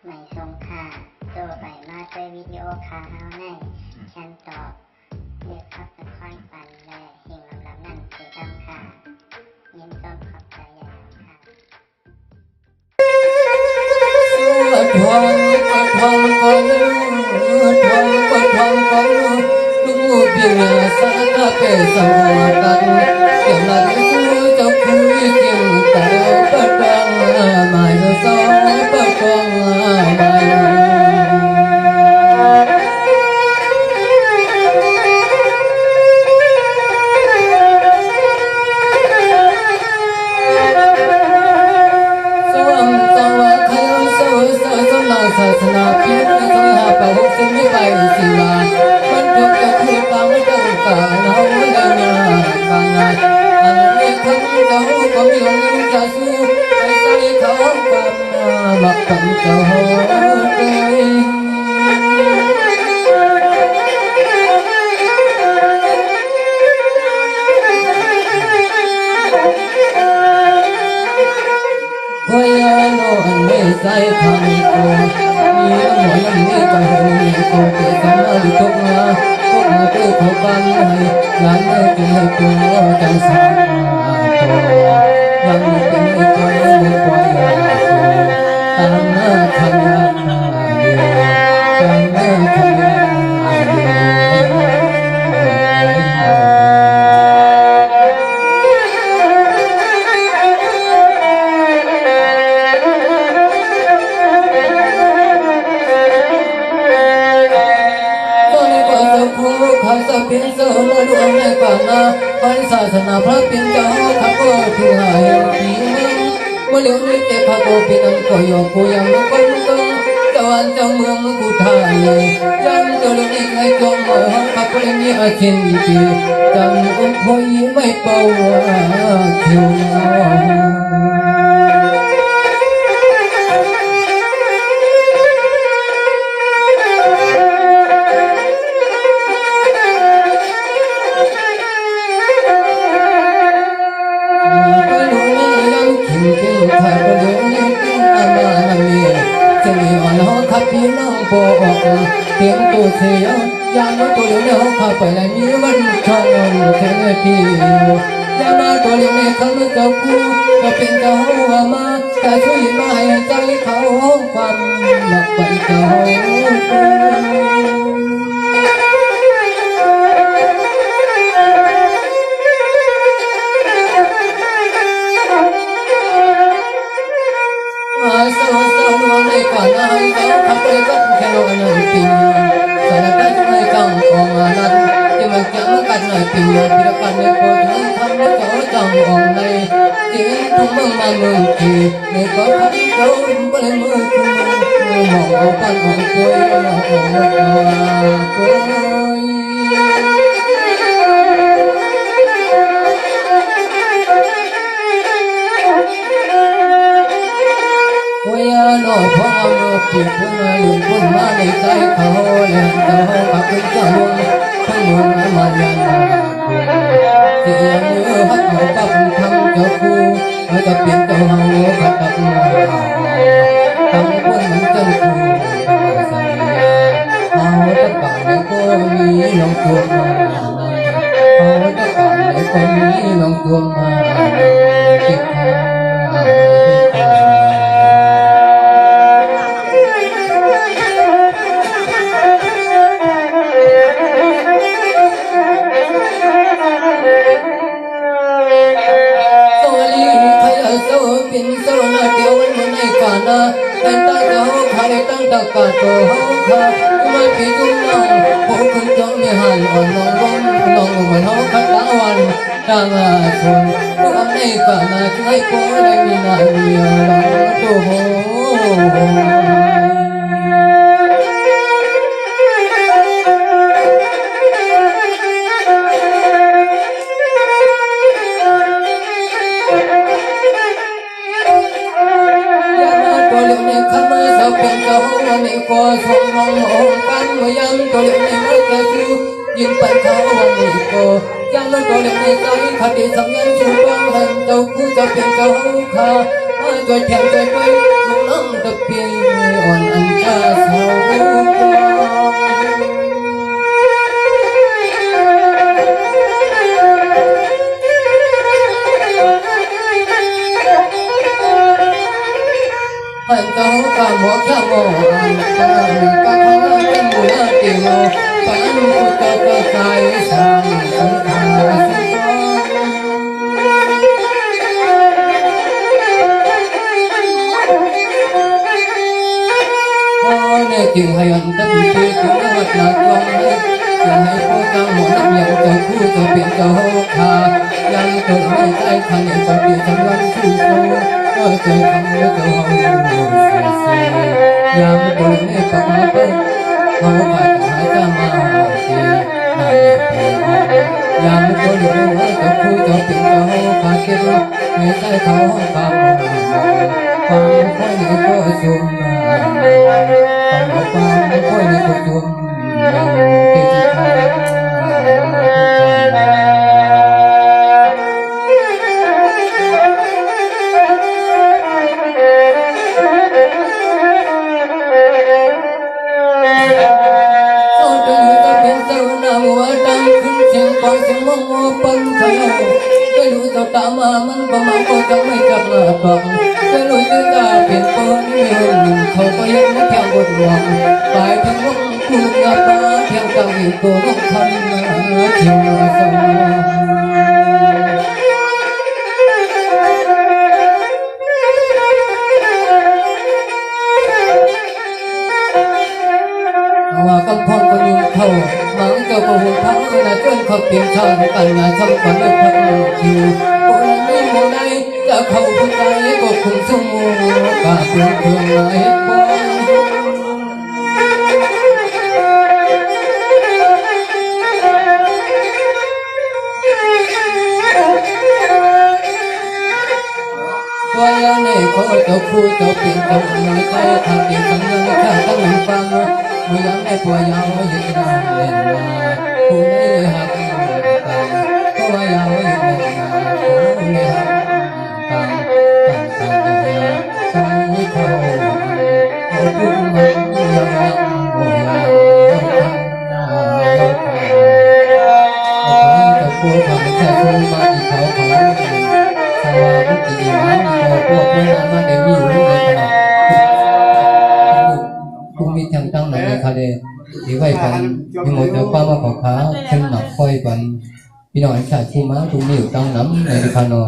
ไม่ทรงค่าตัวใบมาด้วยวิดีโอคาเฮาในฉันตอบเลือกขับเป็นค่อยปันและเฮงลำนั่นคือดำค่ะยินต้นขอบใจใหญ่ค่ะทองก็ทองก็ทองก็ทองก็ลูกเพียงสาตาเกสากันเกี่ยวกับสู้เจ้าคุยเกี่ยวกับเปิดกองหมายสองเปิดกองหมายศาสนาเพียงไม่เคยหาไปหกสิบไม่ไปสิบาทมันถูกจะคือตามตั้งกาเราไม่ได้งานบางงานอันนี้คำเจ้าก็มีเงินจะสู้ไปใส่เขากันมาปันเจ้าใจพยานอันไม่ใส่คำกูมีน้ำหมอยังไม่ใจมีกูเกิดสมาธิทุกงาพวกมาคือเขาบ้านให้งานไม่เกิดตัวใจสาตัวยังเป็นไม่ปล่อยไม่ปล่อยตัวตามหน้าทำงานเดียวตามหน้าทำงานเดียวเป็นเสนาหลวงในป่านาปันศาสนาพระเป็นเจ้าขับก็ถือหายผีเมื่อเลี้ยวนี้แต่พระโกเป็นอันก็ยอมกูยังไม่คนตึงเจ้าอันเจ้าเมืองกูไทยยันเจ้าเลี้ยงให้จงหัวขับก็เลยมีอาชีพดีจำอุ้มพอยไม่เป่าเขียวพี่น้องบอกเพียงตัวเสียยามมาตัวเลี้ยงในห้องข้าไปไหนมีวันช่องเสียพี่ยามมาตัวเลี้ยงในคำเจ้ากูก็เป็นเจ้าหัวมาแต่ช่วยมาให้ใจเขาความหลับไปเจ้าก่อนให้เขาขับไปก็แค่โดนหนึ่งปีสารพัดไม่ต้องของนั้นที่มันจะมากันหน่อยปีพิรกันในโกดทั้งทำให้เขาจังอ่อนในที่ทุกเมืองมาเมืองทีในก็ทำเขาก็เลยมือคุณมองเอาปั้นของป่วยมองเอาป่วยโน่พ่อโน่ผิดคนหนึ่งคนมาในใจเขาแล้วเจ้ากับเป็นเจ้าลงทั้งเมืองมายันที่ยังเนื้อฮักเขาปั๊บทำเจ้าคู่แล้วจะเปลี่ยนเจ้าเฮาขัดตับมาตั้งคนมันเจ้าคู่ใส่เอาตะการในก็มีน้องตัวมาเอาตะการในก็มีน้องตัวมาเก็บผ้าเป็นโซนาเดียวมันในกานาเป็นตั้งเจ้าขายตั้งตะกาโตเฮาค่ะไม่ผิดจุ่มน้องผู้คุณจ้องไม่หันอ่อนน้องร้องน้องมันเฮาขัดตาวันต่างอาคนผู้ในกานาใครก็ได้มีนาเดียวเราตัวโหเป็นเจ้าวันนี้ก็ส่งมองกันเมื่อยังตัวเล็กในมือแก่ชิวยิงไปเขาวันนี้ก็ยังนั้นตัวเล็กในใจคดีสำเนียงชูบ้องหันเจ้ากูจะเป็นเจ้าข้า ช่วยแทงช่วยไปลูกน้องตะเพียง อ่อนอันจะเศร้าให้เจ้ากะหมอแค่หมออันตะมีกะขอจะมูลติโมปานุตะกะใจสังสังขารสุขเนี่ยจึงให้อันตั้งใจถึงวัดนาจงจึงให้ผู้ตั้งหมอนับอย่างเจ้าคู่จะเป็นเจ้าขายังเกิดไม่ใจขันจะเปลี่ยนทั้งวันคู่โซ่ก็เจอคำเลือกเอาเสียยามโดนให้ปักมาเป็นเขาผ่านหายจะมาเสียในปียามโดนให้เจ้าคู่จะเป็นเจ้าขาเก็บไม่ใจเขาฟังฟังค่อยนี้ก็ซุ่มฟังค่อยนี้ก็ซุ่มติดใจตามมามันประมาณก็จะไม่กลับมาฟังจะลุยจะกล้าเปลี่ยนตัวนี้เขาก็ยังไม่แข็งบนหวังตายทั้งวงคู่กับมาเพียงตั้งอยู่ตัวน้องทำมาเชียวสมว่ากำพองก็ยุ่งเท่าหมังเจ้าก็หุ่นทั้งน่ะจนเขาเปลี่ยนชาติกันน่ะทำกันด้วยพักคิวคนไม่มองได้จะเข้าผู้ใจก็คงสมองกาเปลี่ยนเพื่อนหลายคนว่าอย่างนี้เขาจะพูดจะเปลี่ยนจะน้อยใจทำเปลี่ยนสังเงินข้าตั้งหลังฟังเมื่อยังได้ตัวยาวหยุดนานเล่นมาผู้ไม่หักตาเพราะว่ายาวหยุดเล่นมาผู้ไม่หักตาตั้งใจใจเขาเอาพุ่งมันยังโอ้ยเอาผู้ทำแค่ผู้มาที่เขาสว่างที่ดีมันพวกเพื่อนมาเดี๋ยวนี้รู้เลยนะผู้มีทางตั้งหนังในคาเดที่ไว้กันมีหมดแต่ป้ามาขอค้าขึ้นหนักค่อยกันพี่น้องชาติผู้ม้าทุกนิ้วตั้งน้ำในคานอ